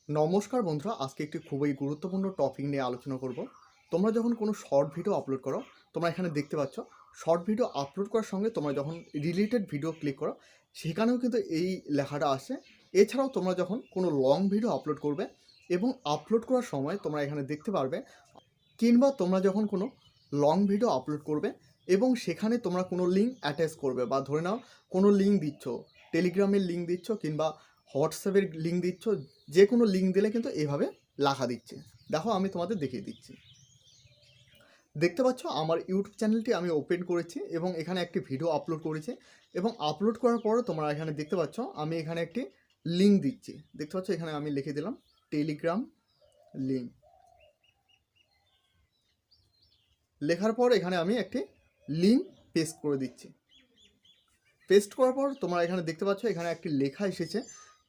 নমস্কার বন্ধুরা, আজকে একটি খুবই গুরুত্বপূর্ণ টপিক নিয়ে আলোচনা করব। তোমরা যখন কোনো শর্ট ভিডিও আপলোড করো, তোমরা এখানে দেখতে পাচ্ছ শর্ট ভিডিও আপলোড করার সঙ্গে তোমরা যখন রিলেটেড ভিডিও ক্লিক করো সেখানেও কিন্তু এই লেখাটা আসে। এছাড়াও তোমরা যখন কোনো লং ভিডিও আপলোড করবে এবং আপলোড করার সময় তোমরা এখানে দেখতে পারবে, কিংবা তোমরা যখন কোনো লং ভিডিও আপলোড করবে এবং সেখানে তোমরা কোনো লিঙ্ক অ্যাটাচ করবে, বা ধরে নাও কোনো লিঙ্ক দিচ্ছ, টেলিগ্রামের লিঙ্ক দিচ্ছ কিংবা হোয়াটসঅ্যাপের লিঙ্ক দিচ্ছ, যে কোনো লিঙ্ক দিলে কিন্তু এভাবে লেখা দিচ্ছে। দেখো আমি তোমাদের দেখিয়ে দিচ্ছি। দেখতে পাচ্ছ আমার ইউটিউব চ্যানেলটি আমি ওপেন করেছি এবং এখানে একটি ভিডিও আপলোড করেছি, এবং আপলোড করার পর তোমরা এখানে দেখতে পাচ্ছ আমি এখানে একটি লিঙ্ক দিচ্ছি। দেখতে পাচ্ছ এখানে আমি লিখে দিলাম টেলিগ্রাম লিঙ্ক। লেখার পর এখানে আমি একটি লিঙ্ক পেস্ট করে দিচ্ছি। পেস্ট করার পর তোমরা এখানে দেখতে পাচ্ছ এখানে একটি লেখা এসেছে,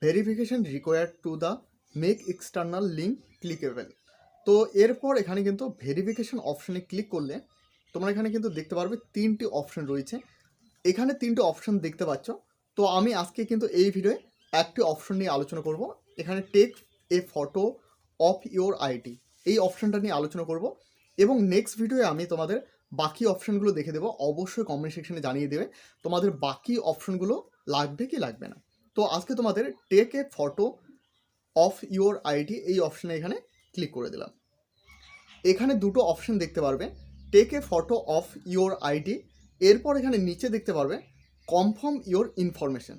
verification required to the make external link clickable. তো এরপর এখানে কিন্তু ভেরিফিকেশন অপশানে ক্লিক করলে তোমরা এখানে কিন্তু দেখতে পারবে তিনটি অপশান রয়েছে। এখানে তিনটি অপশান দেখতে পাচ্ছ। তো আমি আজকে কিন্তু এই ভিডিওয়ে একটি অপশন নিয়ে আলোচনা করব। এখানে take a photo of your ID, এই অপশানটা নিয়ে আলোচনা করব, এবং নেক্সট ভিডিওয়ে আমি তোমাদের বাকি অপশানগুলো দেখে দেবো। অবশ্যই কমেন্ট সেকশনে জানিয়ে দেবে তোমাদের বাকি অপশানগুলো লাগবে কি লাগবে না। তো আজকে তোমাদের take a photo of your ID এই অপশানে এখানে ক্লিক করে দিলাম। এখানে দুটো অপশান দেখতে পারবে, take a photo of your ID, এরপর এখানে নিচে দেখতে পারবে কনফার্ম ইওর ইনফরমেশন।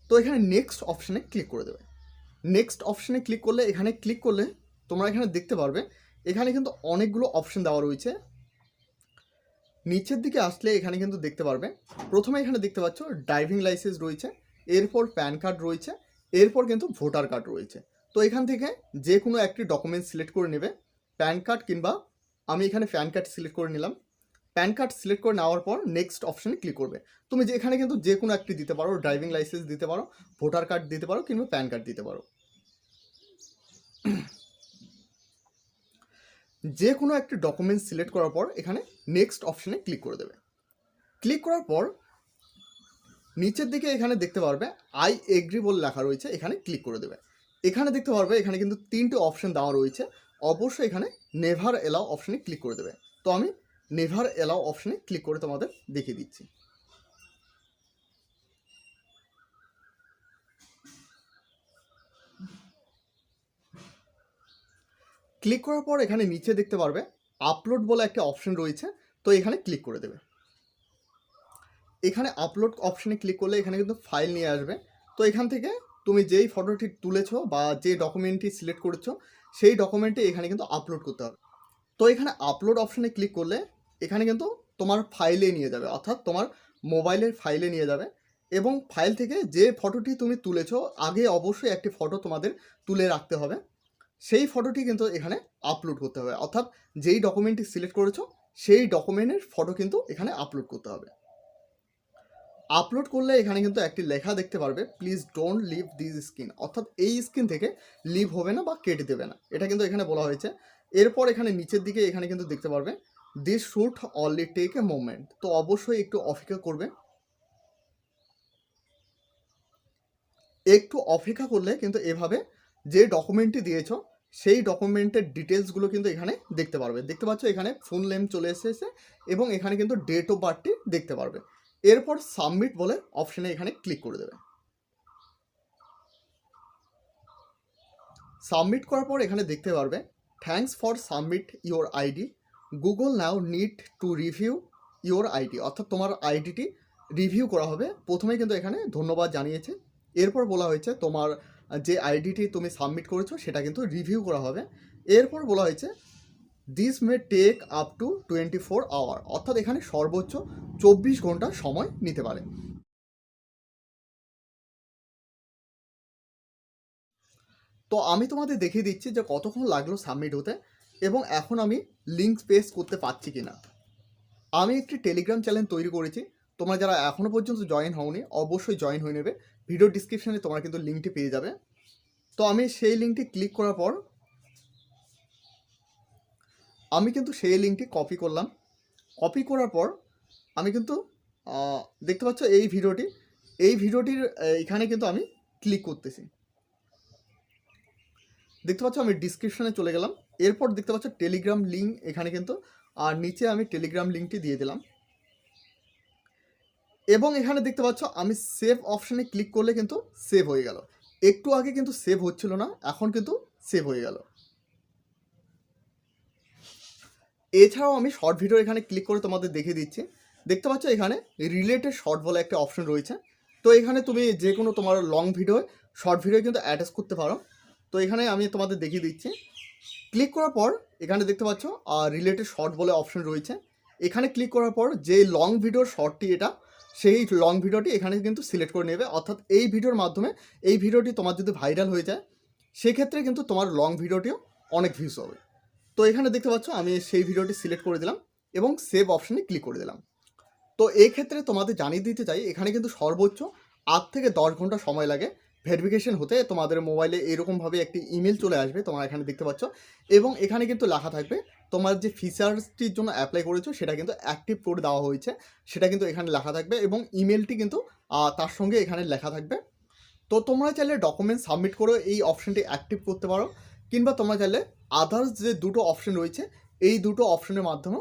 তো এখানে নেক্সট অপশানে ক্লিক করে দেবে। নেক্সট অপশানে ক্লিক করলে এখানে ক্লিক করলে তোমরা এখানে দেখতে পারবে এখানে কিন্তু অনেকগুলো অপশান দেওয়া রয়েছে। নিচের দিকে আসলে এখানে কিন্তু দেখতে পারবে প্রথমে এখানে দেখতে পাচ্ছ ড্রাইভিং লাইসেন্স রয়েছে, এরপর প্যান কার্ড রয়েছে, এরপর কিন্তু ভোটার কার্ড রয়েছে। তো এখান থেকে যে কোনো একটি ডকুমেন্ট সিলেক্ট করে নেবে, প্যান কার্ড, কিংবা আমি এখানে প্যান কার্ড সিলেক্ট করে নিলাম। প্যান কার্ড সিলেক্ট করে নেওয়ার পর নেক্সট অপশানে ক্লিক করবে। তুমি যে এখানে কিন্তু যে কোনো একটি দিতে পারো, ড্রাইভিং লাইসেন্স দিতে পারো, ভোটার কার্ড দিতে পারো, কিংবা প্যান কার্ড দিতে পারো। যে কোনো একটি ডকুমেন্ট সিলেক্ট করার পর এখানে নেক্সট অপশানে ক্লিক করে দেবে। ক্লিক করার পর নিচের দিকে এখানে দেখতে পারবে আই এগ্রি বলে লেখা রয়েছে, এখানে ক্লিক করে দেবে। এখানে দেখতে পারবে এখানে কিন্তু তিনটে অপশান দেওয়া রয়েছে, অবশ্যই এখানে নেভার এলাও অপশানে ক্লিক করে দেবে। তো আমি নেভার এলাও অপশানে ক্লিক করে তোমাদের দেখিয়ে দিচ্ছি। ক্লিক করার পর এখানে নিচে দেখতে পারবে আপলোড বলে একটা অপশান রয়েছে, তো এখানে ক্লিক করে দেবে। এখানে আপলোড অপশানে ক্লিক করলে এখানে কিন্তু ফাইল নিয়ে আসবে। তো এখান থেকে তুমি যেই ফটোটি তুলেছো বা যে ডকুমেন্টটি সিলেক্ট করেছো সেই ডকুমেন্টটি এখানে কিন্তু আপলোড করতে হবে। তো এখানে আপলোড অপশানে ক্লিক করলে এখানে কিন্তু তোমার ফাইলে নিয়ে যাবে, অর্থাৎ তোমার মোবাইলের ফাইলে নিয়ে যাবে, এবং ফাইল থেকে যে ফটোটি তুমি তুলেছো, আগে অবশ্যই একটি ফটো তোমাদের তুলে রাখতে হবে, সেই ফটোটি কিন্তু এখানে আপলোড করতে হবে। অর্থাৎ যেই ডকুমেন্টটি সিলেক্ট করেছো সেই ডকুমেন্টের ফটো কিন্তু এখানে আপলোড করতে হবে। আপলোড করলে এখানে কিন্তু একটি লেখা দেখতে পারবে, please don't leave this screen, অর্থাৎ এই স্ক্রিন থেকে লিভ হবে না বা কেটে দেবে না, এটা কিন্তু এখানে বলা হয়েছে। এরপর এখানে নিচের দিকে এখানে কিন্তু দেখতে পারবে this should only take a moment, তো অবশ্যই একটু অপেক্ষা করবে। একটু অপেক্ষা করলে কিন্তু এভাবে যে ডকুমেন্টটি দিয়েছো সেই ডকুমেন্টের ডিটেলসগুলো কিন্তু এখানে দেখতে পারবে। দেখতে পাচ্ছ এখানে ফুল নেম চলে এসেছে, এবং এখানে কিন্তু ডেট অফ বার্থটি দেখতে পারবে। এরপর সাবমিট বলে অপশানে এখানে ক্লিক করে দেবে। সাবমিট করার পর এখানে দেখতে পারবে thanks for submit your ID, Google now need to review your ID, অর্থাৎ তোমার আইডিটি রিভিউ করা হবে। প্রথমে কিন্তু এখানে ধন্যবাদ জানিয়েছে, এরপর বলা হয়েছে তোমার যে আইডিটি তুমি সাবমিট করেছো সেটা কিন্তু রিভিউ করা হবে। এরপর বলা হয়েছে this may take up to 24 hour, অর্থাৎ এখানে সর্বোচ্চ 24 ঘন্টা সময় নিতে পারে। তো আমি তোমাদের দেখিয়ে দিচ্ছি যে কতক্ষণ লাগলো সাবমিট হতে, এবং এখন আমি লিঙ্ক পেস্ট করতে পারছি কি না। আমি একটি টেলিগ্রাম চ্যানেল তৈরি করেছি, তোমরা যারা এখনও পর্যন্ত জয়েন হওনি অবশ্যই জয়েন হয়ে নেবে। ভিডিও ডিসক্রিপশানে তোমরা কিন্তু লিঙ্কটি পেয়ে যাবে। তো আমি সেই লিঙ্কটি ক্লিক করার পর আমি কিন্তু সেই লিঙ্কটি কপি করলাম। কপি করার পর আমি কিন্তু দেখতে পাচ্ছ এই ভিডিওটির এখানে কিন্তু আমি ক্লিক করতেছি। দেখতে পাচ্ছ আমি ডিসক্রিপশনে চলে গেলাম। এরপর দেখতে পাচ্ছ টেলিগ্রাম লিঙ্ক এখানে কিন্তু, আর নিচে আমি টেলিগ্রাম লিঙ্কটি দিয়ে দিলাম। এবং এখানে দেখতে পাচ্ছ আমি সেভ অপশানে ক্লিক করলে কিন্তু সেভ হয়ে গেল। একটু আগে কিন্তু সেভ হচ্ছিল না, এখন কিন্তু সেভ হয়ে গেল। এছাড়াও আমি শর্ট ভিডিও এখানে ক্লিক করে তোমাদের দেখিয়ে দিচ্ছি। দেখতে পাচ্ছ এখানে রিলেটেড শর্ট বলে একটা অপশন রয়েছে। তো এখানে তুমি যে কোনো তোমার লং ভিডিও, শর্ট ভিডিও কিন্তু অ্যাটাচ করতে পারো। তো এখানে আমি তোমাদের দেখিয়ে দিচ্ছি। ক্লিক করার পর এখানে দেখতে পাচ্ছ রিলেটেড শর্ট বলে অপশন রয়েছে। এখানে ক্লিক করার পর যে লং ভিডিওর শর্টটি এটা, সেই লং ভিডিওটি এখানে কিন্তু সিলেক্ট করে নেবে। অর্থাৎ এই ভিডিওর মাধ্যমে এই ভিডিওটি তোমার যদি ভাইরাল হয়ে যায়, সেক্ষেত্রে কিন্তু তোমার লং ভিডিওটিও অনেক ভিউজ হবে। তো এখানে দেখতে পাচ্ছ আমি সেই ভিডিওটি সিলেক্ট করে দিলাম এবং সেভ অপশানে ক্লিক করে দিলাম। তো এই ক্ষেত্রে তোমাদের জানিয়ে দিতে চাই, এখানে কিন্তু সর্বোচ্চ 8 থেকে 10 ঘন্টা সময় লাগে ভেরিফিকেশন হতে। তোমাদের মোবাইলে এরকমভাবে একটি ইমেল চলে আসবে, তোমরা এখানে দেখতে পাচ্ছ। এবং এখানে কিন্তু লেখা থাকবে তোমার যে ফিচার্সটির জন্য অ্যাপ্লাই করেছো সেটা কিন্তু অ্যাক্টিভ করে দেওয়া হয়েছে, সেটা কিন্তু এখানে লেখা থাকবে। এবং ইমেলটি কিন্তু তার সঙ্গে এখানে লেখা থাকবে। তো তোমরা চাইলে ডকুমেন্ট সাবমিট করে এই অপশানটি অ্যাক্টিভ করতে পারো, কিংবা তোমরা চাইলে আদার্স যে দুটো অপশন রয়েছে এই দুটো অপশনের মাধ্যমে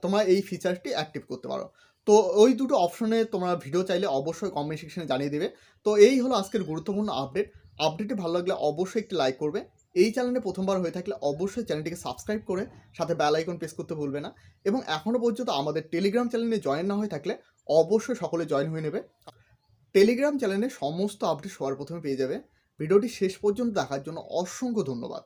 তোমরা এই ফিচারটি অ্যাক্টিভ করতে পারো। তো ওই দুটো অপশনে তোমরা ভিডিও চাইলে অবশ্যই কমেন্ট সেকশনে জানিয়ে দেবে। তো এই হলো আজকের গুরুত্বপূর্ণ আপডেটটি ভালো লাগলে অবশ্যই একটি লাইক করবে। এই চ্যানেলে প্রথমবার হয়ে থাকলে অবশ্যই চ্যানেলটিকে সাবস্ক্রাইব করে সাথে বেল আইকন প্রেস করতে ভুলবে না। এবং এখনও পর্যন্ত আমাদের টেলিগ্রাম চ্যানেলে জয়েন না হয়ে থাকলে অবশ্যই সকলে জয়েন হয়ে নেবে। টেলিগ্রাম চ্যানেলে সমস্ত আপডেট সবার প্রথমে পেয়ে যাবে। ভিডিওটি শেষ পর্যন্ত দেখার জন্য অসংখ্য ধন্যবাদ।